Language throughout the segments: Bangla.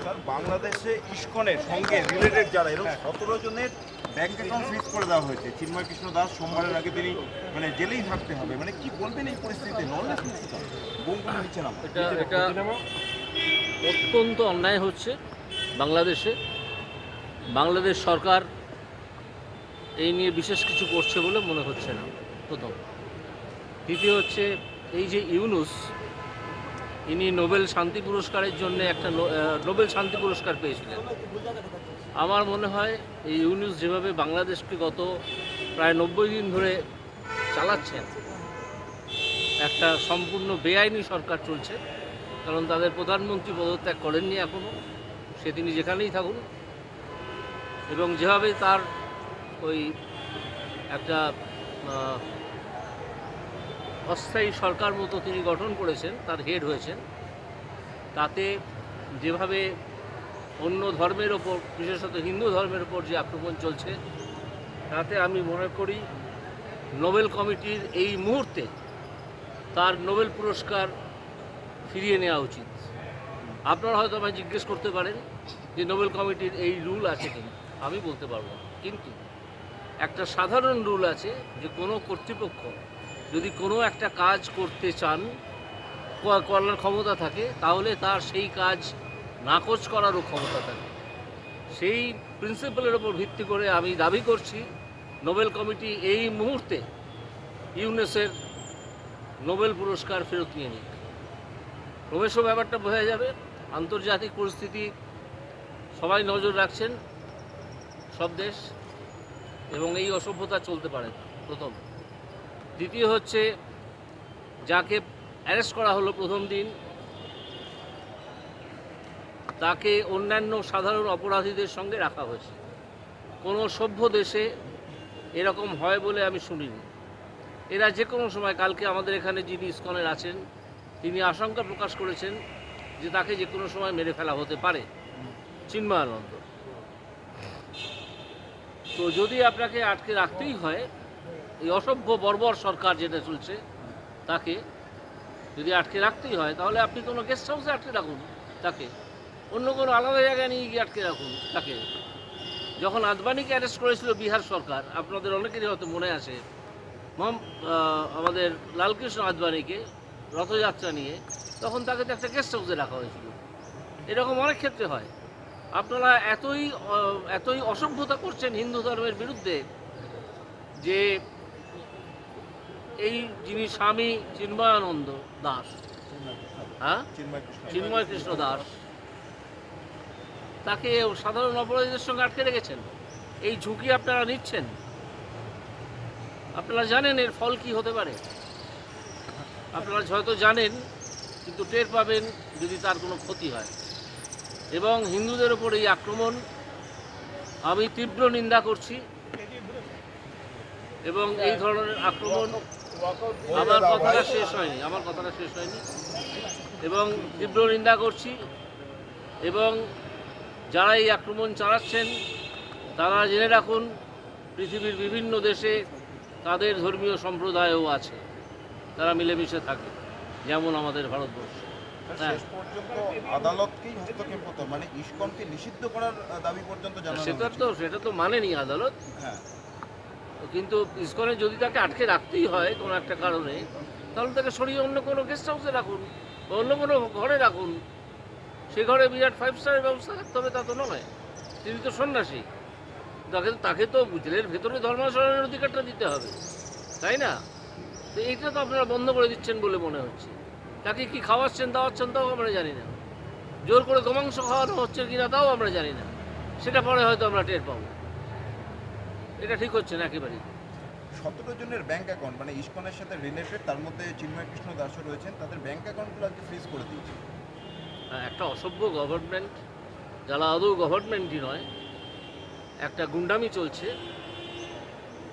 স্যার বাংলাদেশে ইসকনের সঙ্গে রিলেটেড যারা এরকম 17 জনের ব্যাংক অ্যাকাউন্ট ফ্রিজ করে দেওয়া হয়েছে। চিন্ময় কৃষ্ণ দাস সোমবারের আগে তিনি মানে জেলেই থাকতে হবে, মানে কি বলবেন এই পরিস্থিতিতে? লনলেস বঙ্গুলি নিচ্ছে না এটা অত্যন্ত অন্যায় হচ্ছে বাংলাদেশে। বাংলাদেশ সরকার এই নিয়ে বিশেষ কিছু করছে বলে মনে হচ্ছে না, প্রথম। দ্বিতীয় হচ্ছে, এই যে ইউনুস, ইনি নোবেল শান্তি পুরস্কারের জন্য একটা নোবেল শান্তি পুরস্কার পেয়েছিলেন। আমার মনে হয় এই ইউনুস যেভাবে বাংলাদেশকে গত প্রায় 90 দিন ধরে চালাচ্ছেন, একটা সম্পূর্ণ বেআইনি সরকার চলছে। কারণ তাদের প্রধানমন্ত্রী পদত্যাগ করেননি এখনও, সে তিনি যেখানেই থাকুন। এবং যেভাবে তার ওই একটা অস্থায়ী সরকার মতো তিনি গঠন করেছেন, তার হেড হয়েছেন, তাতে যেভাবে অন্য ধর্মের ওপর, বিশেষত হিন্দু ধর্মের ওপর যে আক্রমণ চলছে, তাতে আমি মনে করি নোবেল কমিটির এই মুহূর্তে তার নোবেল পুরস্কার ফিরিয়ে নেওয়া উচিত। আপনারা হয়তো আমায় জিজ্ঞেস করতে পারেন যে নোবেল কমিটির এই রুল আছে কিনা, আমি বলতে পারবো না। কিন্তু একটা সাধারণ রুল আছে যে কোনো কর্তৃপক্ষ যদি কোনো একটা কাজ করতে চান, করার ক্ষমতা থাকে, তাহলে তার সেই কাজ নাকচ করারও ক্ষমতা থাকে। সেই প্রিন্সিপালের ওপর ভিত্তি করে আমি দাবি করছি নোবেল কমিটি এই মুহূর্তে ইউনেসের নোবেল পুরস্কার ফেরত নিয়ে নিক। ক্রমেশ ব্যাপারটা বোঝা যাবে। আন্তর্জাতিক পরিস্থিতি সবাই নজর রাখছেন, সব দেশ, এবং এই অসভ্যতা চলতে পারে না, প্রথম। দ্বিতীয় হচ্ছে, যাকে অ্যারেস্ট করা হলো প্রথম দিন, তাকে অন্যান্য সাধারণ অপরাধীদের সঙ্গে রাখা হয়েছে। কোনো সভ্য দেশে এরকম হয় বলে আমি শুনিনি। এরা যে কোনো সময়, কালকে আমাদের এখানে যিনি ইসকনের আছেন, তিনি আশঙ্কা প্রকাশ করেছেন যে তাকে যে কোনো সময় মেরে ফেলা হতে পারে, চিন্ময়ানন্দ। তো যদি আপনাকে আটকে রাখতেই হয়, এই অসভ্য বর্বর সরকার যেটা চলছে, তাকে যদি আটকে রাখতেই হয়, তাহলে আপনি কোনো গেস্ট হাউসে আটকে রাখুন তাকে, অন্য কোনো আলাদা জায়গায় নিয়ে গিয়ে আটকে রাখুন তাকে। যখন আদবানিকে অ্যারেস্ট করেছিল বিহার সরকার, আপনাদের অনেকেরই হয়তো মনে আছে, আমাদের লালকৃষ্ণ আদবানিকে রথযাত্রা নিয়ে, তখন তাকে তো একটা গেস্ট হাউসে রাখা হয়েছিল। এরকম অনেক ক্ষেত্রে হয়। আপনারা এতই অসভ্যতা করছেন হিন্দু ধর্মের বিরুদ্ধে যে এই যিনি স্বামী চিন্ময়ানন্দ দাস, হ্যাঁ, চিন্ময় কৃষ্ণ দাস, তাকে সাধারণ অপরাধীদের সঙ্গে আটকে রেখেছেন। এই ঝুঁকি আপনারা নিচ্ছেন। আপনারা জানেন এর ফল কি হতে পারে। আপনারা হয়তো জানেন, কিন্তু টের পাবেন যদি তার কোনো ক্ষতি হয়। এবং হিন্দুদের ওপর এই আক্রমণ আমি তীব্র নিন্দা করছি। এবং এই ধরনের আক্রমণ, আমার কথাটা শেষ হয়নি, এবং তীব্র নিন্দা করছি। এবং যারা এই আক্রমণ চালাচ্ছেন, তারা জেনে রাখুন পৃথিবীর বিভিন্ন দেশে তাদের ধর্মীয় সম্প্রদায়ও আছে, তারা মিলেমিশে থাকে, যেমন আমাদের ভারতবর্ষ। শেষ পর্যন্ত আদালতকেই হস্তক্ষেপ হতো, মানে ইসকনকে নিষিদ্ধ করার দাবি পর্যন্ত জানানো সেটা তো মানেনি আদালত। হ্যাঁ, কিন্তু ইসকনে যদি তাকে আটকে রাখতেই হয় কোনো একটা কারণে, তাহলে তাকে সরিয়ে অন্য কোনো গেস্ট হাউসে রাখুন বা অন্য কোনো ঘরে রাখুন। সে ঘরে বিরাট 5 স্টারের ব্যবস্থা থাকতে হবে তা তো নয়। তিনি তো সন্ন্যাসী, তাকে তো জেলের ভেতরে ধর্মাচরণের অধিকারটা দিতে হবে, তাই না? তো এইটা তো আপনারা বন্ধ করে দিচ্ছেন বলে মনে হচ্ছে। তাকে কি খাওয়াচ্ছেন দাওয়াচ্ছেন তাও আমরা জানি না। জোর করে গোমাংস খাওয়ানো হচ্ছে কিনা তাও আমরা জানি না। সেটা পরে হয়তো আমরা টের পাবো। এটা ঠিক হচ্ছে না একেবারেই। 17 জনের ব্যাংক অ্যাকাউন্ট, মানে ইসকনের সাথে রিলেটেড, তার মধ্যে চিন্ময় কৃষ্ণ দাসও রয়েছেন, তাদের ব্যাংক অ্যাকাউন্টগুলো আজকে ফ্রিজ করে দিয়েছে। একটা অসভ্য গভর্নমেন্ট, যারা আদৌ গভর্নমেন্টই নয়, একটা গুন্ডামি চলছে।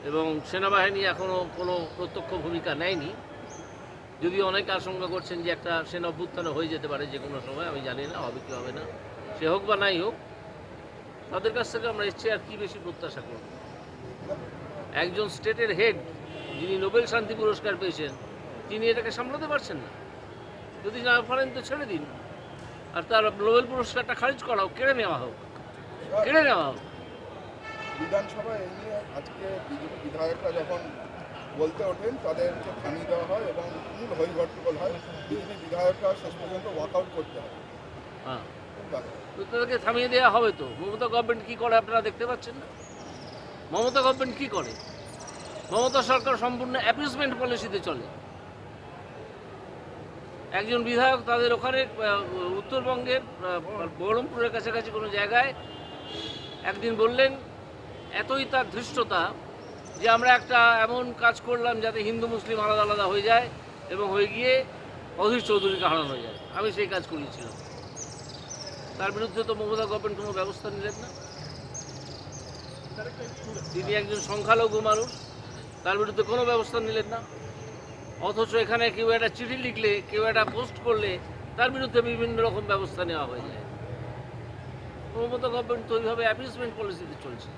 এবং সেনাবাহিনী এখনও কোনো প্রত্যক্ষ ভূমিকা নেয়নি, যদিও অনেকে আশঙ্কা করছেন যে একটা সেনা অভ্যুত্থান হয়ে যেতে পারে যে কোনো সময়। আমি জানি না হবে কি হবে না, সে হোক বা নাই হোক, তাদের কাছ থেকে আমরা এর চেয়ে আর কি বেশি প্রত্যাশা করব। একজন স্টেটের হেড, যিনি নোবেল শান্তি পুরস্কার পেয়েছেন, তিনি এটাকে সামলাতে পারছেন না। যদি না পারেন তো ছেড়ে দিন, আর তার নোবেল পুরস্কারটা খারিজ করা হোক, কেড়ে নেওয়া হোক, কেড়ে নেওয়া হোক। বিধানসভায় এই নিয়ে আজকে বিজেপি বিধায়করা যখন বলতে ওঠেন তাদেরকে থামিয়ে দেওয়া হয় এবং মূল হরিগট্টগোল হয়। বিজেপি বিধায়করা শেষ পর্যন্ত ওয়াকআউট করতে হয়। হ্যাঁ, তো তাদেরকে থামিয়ে দেওয়া হবে তো। মমতা গভর্নমেন্ট কী করে আপনারা দেখতে পাচ্ছেন না? মমতা গভর্নমেন্ট কী করে? মমতা সরকার সম্পূর্ণ অ্যাপিসমেন্ট পলিসিতে চলে। একজন বিধায়ক তাদের ওখানে উত্তরবঙ্গের বহরমপুরের কাছাকাছি কোনো জায়গায় একদিন বললেন, এতই তার ধৃষ্টতা যে আমরা একটা এমন কাজ করলাম যাতে হিন্দু মুসলিম আলাদা আলাদা হয়ে যায় এবং হয়ে গিয়ে অধীর চৌধুরীকে হারানো হয়ে যায়। আমি সেই কাজ করিয়েছিলাম। তার বিরুদ্ধে তো মমতা গভর্নমেন্ট কোনো ব্যবস্থা নিলেন না। তিনি একজন সংখ্যালঘু মানুষ, তার বিরুদ্ধে কোনো ব্যবস্থা নিলেন না। অথচ এখানে কেউ একটা চিঠি লিখলে, কেউ একটা পোস্ট করলে তার বিরুদ্ধে বিভিন্ন রকম ব্যবস্থা নেওয়া হয়ে যায়। মমতা গভর্নমেন্ট তো ওইভাবে অ্যাপিসমেন্ট পলিসিতে চলছে।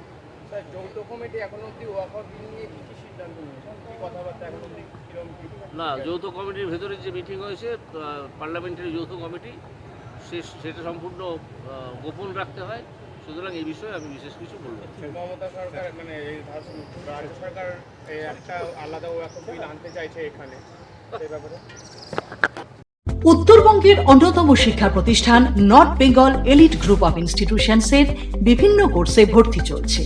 যৌথ কমিটি এখন অব্দি ওয়াকআউট নিয়ে কি কি সিদ্ধান্ত নিয়েছে, কি কথাবার্তা এখন অব্দি কিরকম কি? না, যৌথ কমিটির ভেতরে যে মিটিং হয়েছে পার্লামেন্টারি যৌথ কমিটি, সেটা সম্পূর্ণ গোপন রাখতে হয়। সুতরাং এই বিষয়ে আমি বিশেষ কিছু বলবো না। মমতা সরকার মানে রাজ্য সরকার একটা আলাদা ওয়াকআউট বিল আনতে চাইছে এখানে, সেই ব্যাপারে উত্তরবঙ্গের অন্যতম শিক্ষা প্রতিষ্ঠান North Bengal elite group of ইনস্টিটিউশনসের বিভিন্ন কোর্সে ভর্তি চলছে।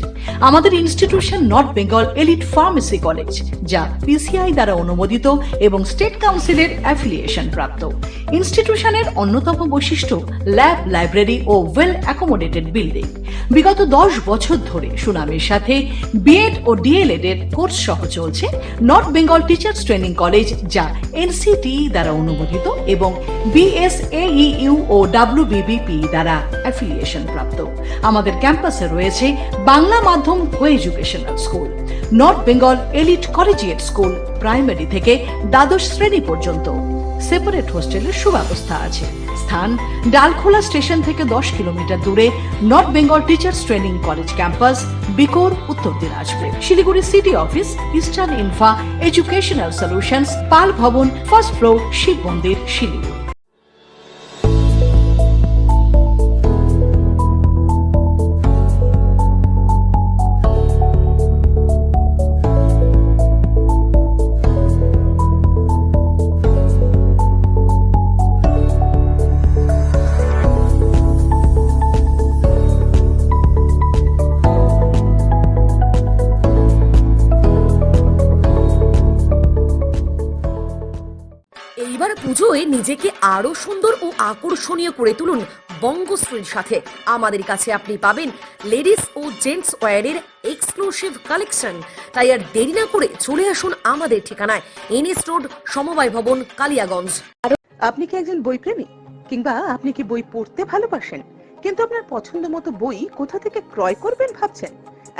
আমাদের institution North Bengal elite pharmacy college, যা পিসিআই দ্বারা অনুমোদিত এবং স্টেট কাউন্সিলের অ্যাফিলিয়েশন প্রাপ্ত। ইনস্টিটিউশনের অন্যতম বৈশিষ্ট্য ল্যাব, লাইব্রেরি ও ওয়েল অ্যাকোমোডেটেড বিল্ডিং। বিগত 10 বছর ধরে সুনামের সাথে বিএড ও ডিএলএড এর কোর্স সহ চলছে north Bengal teachers training college, যা এনসিটিই দ্বারা অনুমোদিত এবং BSAEU ও WBBP দ্বারা অ্যাফিলিয়েশন প্রাপ্ত। আমাদের ক্যাম্পাসে রয়েছে বাংলা মাধ্যম কো educational school, north Bengal elite collegiate school, primary থেকে দ্বাদশ শ্রেণী পর্যন্ত। সেপারেট হোস্টেলের সুব্যবস্থা আছে। স্থান ডালখোলা স্টেশন থেকে 10 কিলোমিটার দূরে North Bengal teachers training college campus, বিকোর, Uttar Dinajpur. Siliguri city office, eastern ইনফা educational solutions, Pal Bhavan, first floor, Shiva মন্দির, শিলিগুড়ি। এইবার পুজোয় নিজেকে আরো সুন্দর ও আকর্ষণীয় করে তুলুন বঙ্গশ্রীর সাথে। আমাদের কাছে আপনি পাবেন লেডিস ও জেন্টস ওয়্যারের এক্সক্লুসিভ কালেকশন। তাই আর দেরি না করে চলে আসুন আমাদের ঠিকানায়, এনএস রোড, সমবায় ভবন, কালিয়াগঞ্জ। আপনি কি একজন বই প্রেমী, কিংবা আপনি কি বই পড়তে ভালোবাসেন কিন্তু আপনার পছন্দ মতো বই কোথা থেকে ক্রয় করবেন ভাবছেন?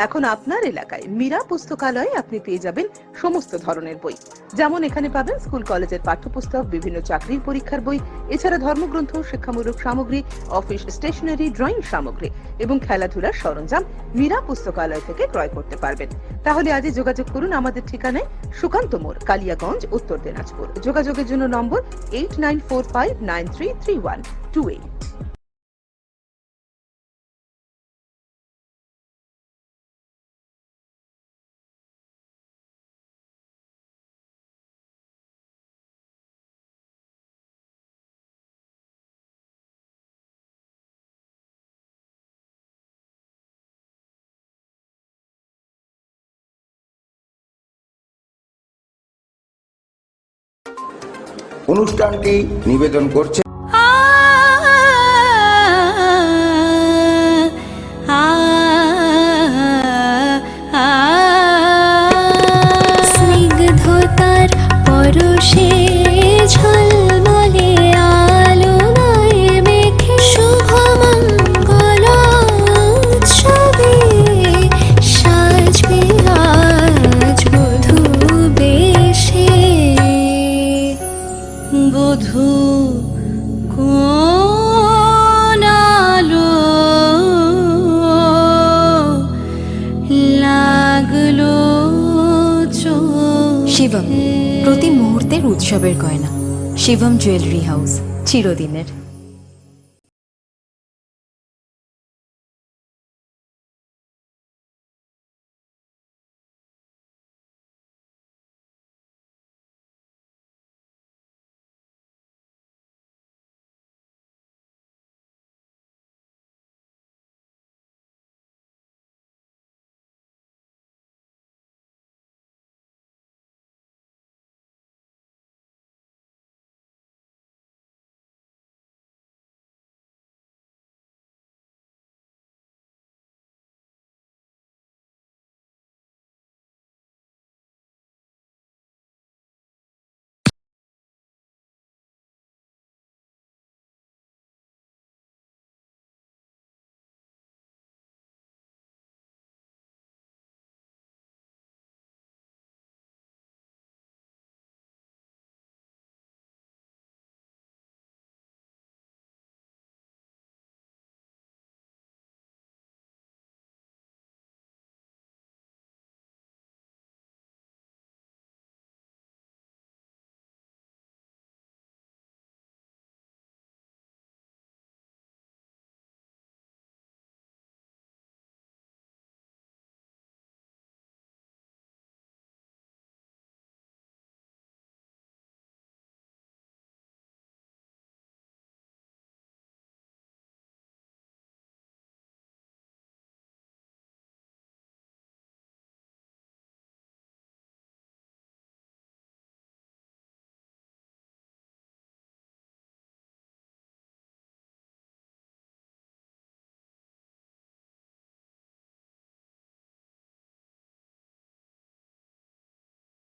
এখন আপনার এলাকায় মীরা পুস্তকালয়ে আপনি পেয়ে যাবেন সমস্ত ধরনের বই। যেমন এখানে পাবেন স্কুল কলেজের পাঠ্যপুস্তক, বিভিন্ন চাকরির পরীক্ষার বই, এছাড়া ধর্মগ্রন্থ, শিক্ষামূলক সামগ্রী, অফিস স্টেশনারি, ড্রয়িং সামগ্রী এবং খেলাধুলার সরঞ্জাম মীরা পুস্তকালয় থেকে ক্রয় করতে পারবেন। তাহলে আজই যোগাযোগ করুন আমাদের ঠিকানায়, সুকান্ত মোড়, কালিয়াগঞ্জ, উত্তর দিনাজপুর। যোগাযোগের জন্য নম্বর 8945933128। অনুষ্ঠানটি নিবেদন করছে স্নিগ্ধতার পরশে ঝলমলে আলোয় মেখে শুভমঙ্গল উৎসবে সাজবে আজ বধূ বেশে। বধূ কোন আলো লাগলো শিবম, প্রতি মুহূর্তের উৎসবের গয়না। শিবম জুয়েলারি হাউস, চিরদিনের।